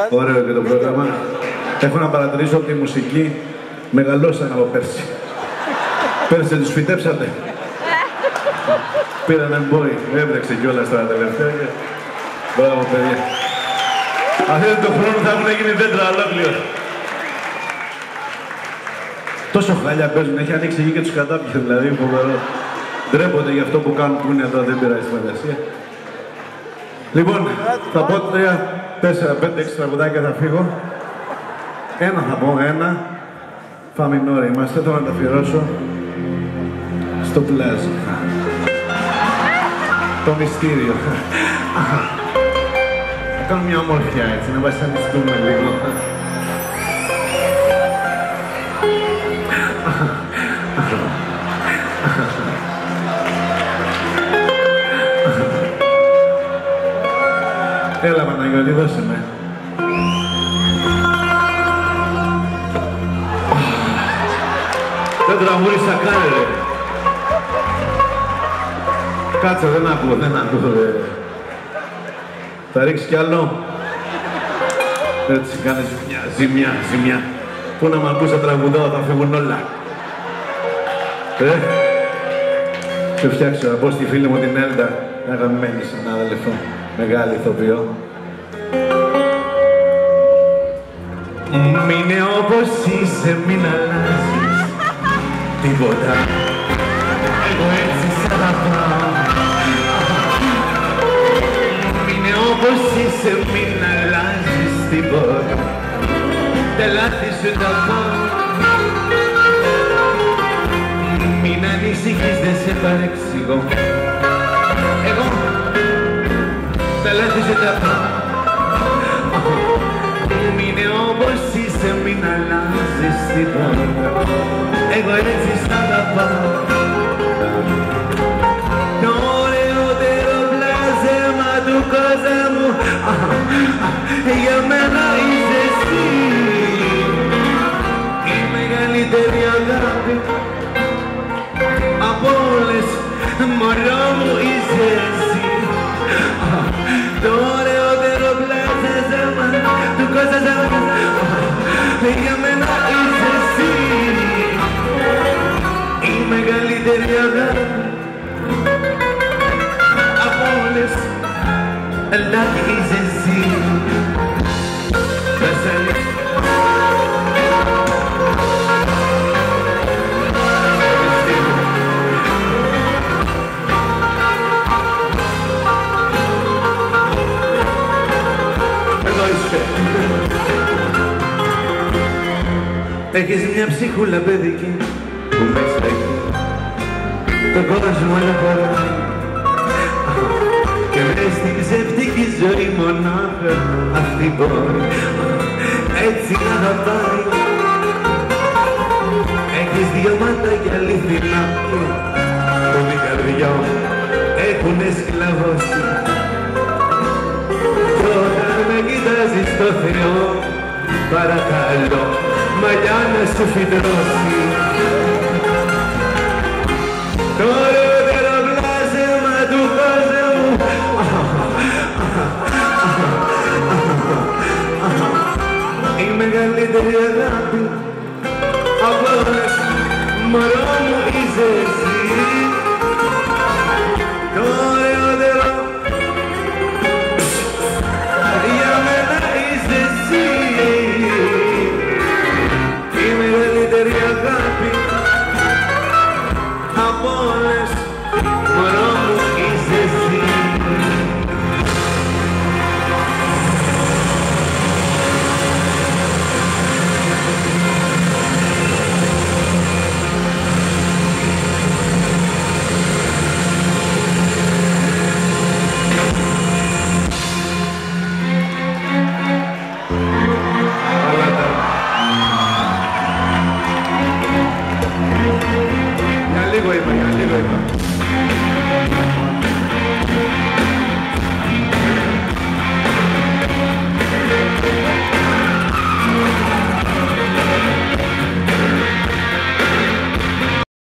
Ωραίο και το πρόγραμμα. Έχω να παρατηρήσω ότι η μουσική μεγαλώσαν από πέρσι. Πέρσι τους φυτέψατε. Πήρανε μπόι, έβρεξε κιόλας τώρα τελευταία και... Μπράβο παιδιά. Αυτή τον χρόνο θα έχουν γίνει δέντρα ολόκληρο. Τόσο χάλια παίζουν, έχει ανοίξει εκεί και τους κατάπιε δηλαδή, φοβερό. Ντρέπονται για αυτό που κάνουν που είναι εδώ, δεν πειράζει φαντασία. Λοιπόν, θα πω 3, 4, 5, 6 τραγουδάκια θα φύγω. Ένα θα πω, ένα. Φα μινόρι είμαστε, τώρα να τα αφιερώσω στο πλάζ. Το μυστήριο. Θα κάνω μια ομορφιά έτσι, να βασανιστούμε λίγο. Έλα Παναγιώτη, δώσε με. Δεν τραγούρισα καν ρε. Κάτσε, δεν ακούω. Θα ρίξεις κι άλλο. Έτσι κάνεις ζημιά. Πού να μ' ακούς θα τραγουδάω, θα φύγουν όλα. Σε φτιάξω, να πω στη φίλη μου την Έλτα, αγαπημένη συνάδελφο, μεγάλη ηθοποιό. Μείνε όπως είσαι, μην αλλάζεις τίποτα. Εγώ έτσι σ' αγαπάω. Μείνε όπως είσαι, μην αλλάζεις τίποτα. Τα λάθη σου τα πάω. Μην ανησυχείς, δεν σε παρεξηγώ. Εγώ τα λάθη σου τα πάω. Μείνε όπως είσαι, μην αλλάζεις τίποτα. Εγώ έτσι σ' αγαπάω. Το ωραιότερο πλάσμα του κόσμου για μένα είσαι εσύ. Η μεγαλύτερη αγάπη από όλες, μωρό μου είσαι εσύ. Το ωραιότερο πλάσμα του κόσμου για μένα είσαι εσύ. Η μεγαλύτερη αγάπη από όλες, αλλά είσαι εσύ. Έχεις μια ψυχούλα παιδική που μέσα έχει τον κόσμο όλα χωράει και μες στην ψευτική ζωή μονάχα αυτή μπορεί έτσι να αγαπάει. Έχεις δυο μάτα για αληθινά που την καρδιά έχουνε σκλαβώσει κι όταν με κοιτάζεις στο Θεό παρακαλώ μαλλιά να σου φυτρώσει. Το ωραιότερο πλάσμα του κόσμου η μεγαλύτερη αγάπη από όλες, μωρό μου είσαι εσύ.